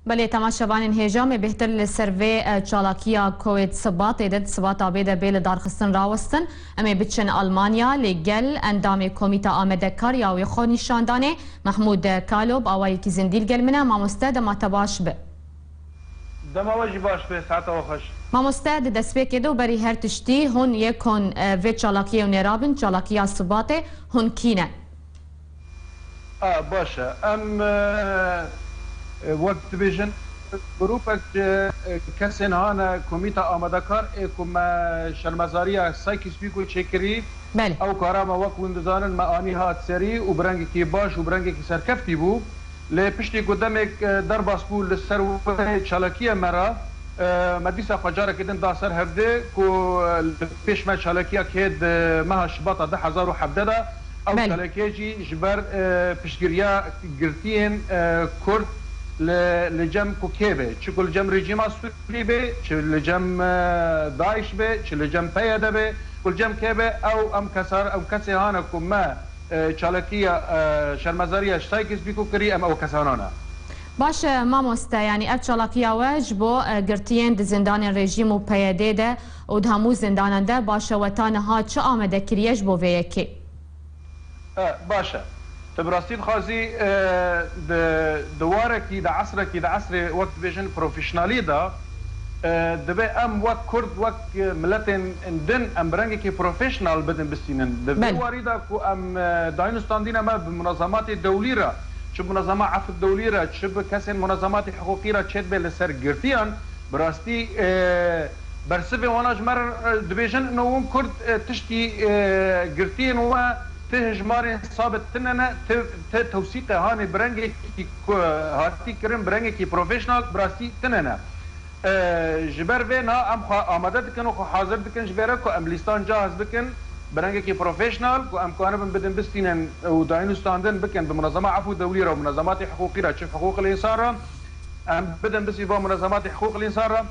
بله تماشاوان هجام بهتر لسروی چالاکیا کویت سبات ایدد سبات آبیده بیل دارخستن راوستن امی بچن آلمانیا لگل اندام کمیتا آمده کار یاوی خو نشاندانه محمود کالوب آوایی که زندیل گل منه مامسته دما تباش به دماوجی باش به ساعت آخش مامسته دسته که دو بری هر تشتی هن یکون و چالاکیا و نرابن چالاکیا سباته هن کینه باشه وقت بیشن گروپک کسین هانا کمیتا آمده کار اکم شرمزاری سایکیس بیکو چکری بله او کارا ما وقت وندزانن معانی هات سری و برنگی کی باش و برنگی کی سرکفتی بو لپشتی قدامك در باسبول للسر چالاکیه مرا مدیسا خجاره کدن داسر هفده کو پیش ما چالاکیه کد مها شباطه 1017 او چالاکیه جی جبر پشگریا گرتین کرد لجم کوکیبه چه لجم رژیم سوری به چه لجم داعش به چه لجم پیاده به کل جم کیبه او ام کسی هانا کو ما چالاکیه شرمزاری سایکس بیکو کری ام او کسانانا باش ماموسته یعنی اف چالاکیه وج بو گرتین د زندان رژیم و پیاده ده و دهمو زنداننده باشه وطان ها چه آمده کریش بو ویکی باشه تبراستين خازي دواركي دا عصركي دا عصر وقت بيجن بروفيشنالي دا دبي ام وقت كرد وقت ملتن اندن ام برنجي بروفيشنال بدن بسينن دبي واريدا كو ام داينستان دينا ما بمنظمات الدوليرة شب منظمات عفو الدوليرة شب كسن منظمات حقوقية تشد بالسر جرتيان براستي برسبي وانا جمر دبيجن انه كرد تشتي جرتين و تهجماري صابت تننا توثيق هاني برنجي هاتي كرم برنجي كي بروفيشنال براسي تننا جبر بينا ام آماده دكن و حاضر دكن جبركو ام ليستان جاهز بكن برنجي كي بروفيشنال و ام كانوا بدن بستينن و داينستاندن بكن بمنظمه عفو دوليه ومنظمات حقوقيه تشوف حقوق الانسان ام بدن بس با منظمات حقوق الانسان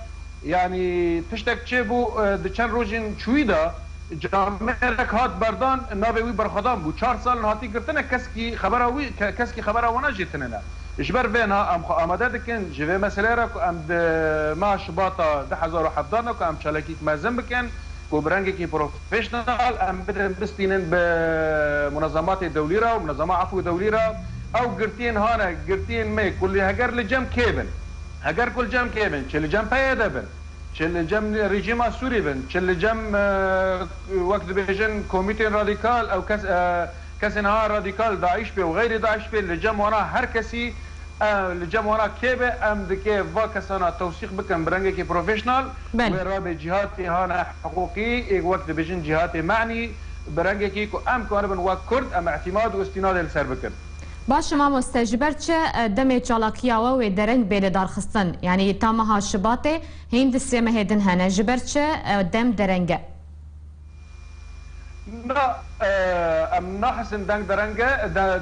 يعني تشتك تشبو دچن روجين چويدا جامعك هات بردان ناوی وی برخدام بو 4 سال هاتی گرتنه کسکی خبره وانا جتنه اجبر بينها ام آماده دکن جوه مسئله را که ام ما شباطه 1017 که ام چالکیک مزن بکن و برنگی که پروفیشنال ام بدن بستینن به منظمات دولی را و منظمات عفو دولی را او گرتین هانا گرتین می کلی هگر لجم کیبن هگر کل جم کیبن چه لجم پیاده بن چل جم رژیم سوری بن چل جم وقت بیجن کمیته رادیکال او کسی نها رادیکال داعش به و غیر داعش به لجم وانا هر کسی لجم وانا کیبه ام دکه و کسانا توثیق بکن برنگه که پروفیشنال و را به جهات هانا حقوقی ایک وقت بیجن جهات معنی برنگه که ام کنه بن و کرد ام اعتماد و استناد لسر بکن باش ما مستجبر چه دم چالاکیا و درنگ بیل دارخستن یعنی تامها شباته هند سیمه هدن هنه جبر چه دم درنگه نا ام نحسن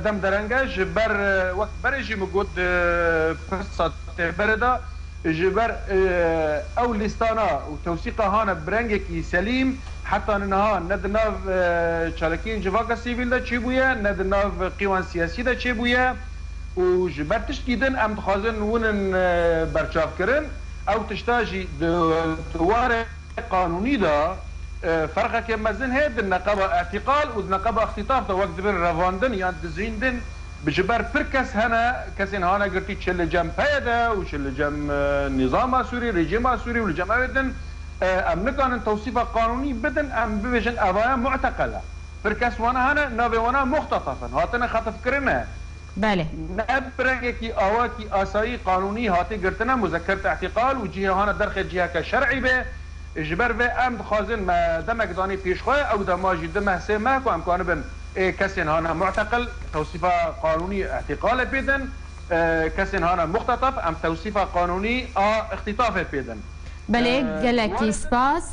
دم درنگه جبر وقت برجي مجود قصة بردا جبر او لستانا وتوثيقها هانا برنجكي سليم حتى انها ندناف چالكين جواكا سيفيل دا چيبويا ندناف قيوان سياسي دا چيبويا وجبر تشتيدن ام تخازن ونن برچاف كرن او تشتاجي دوار قانوني دا فرقه كي مزن هيد النقابه اعتقال والنقابه اختطاف دا وقت بين رفاندن يعني دزيندن بجبر بركس هنا كسين هانا قرتي تشل جم بيدا وشل جم نظام سوري رجيم سوري والجم ابدا ام نكان توصيف قانوني بدن ام بيجن ابايا معتقله بركس وانا هنا نابي وانا مختطفا هاتنا خطف كرنا بله نبرنكي اواكي اساي قانوني هاتي قرتنا مذكره اعتقال وجهه هنا درخ جهه كشرعي به جبر به ام خازن ما دمك داني بيشخه او دماجي دمه سمه كو ام كان بن كسن هانا معتقل توصيفه قانوني اعتقال بيدن كسن هانا مختطف ام توصيفه قانوني اختطاف بيدن بله گلکی سپاس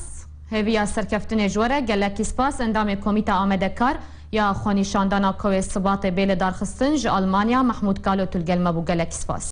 هویا سرکفتن جوره گلکی سپاس اندام کمیته آمده کار یا خونیشاندانا کوی ثبات بیل دارخستن ج آلمانیا محمود کالو تلگلمه بو گلکی سپاس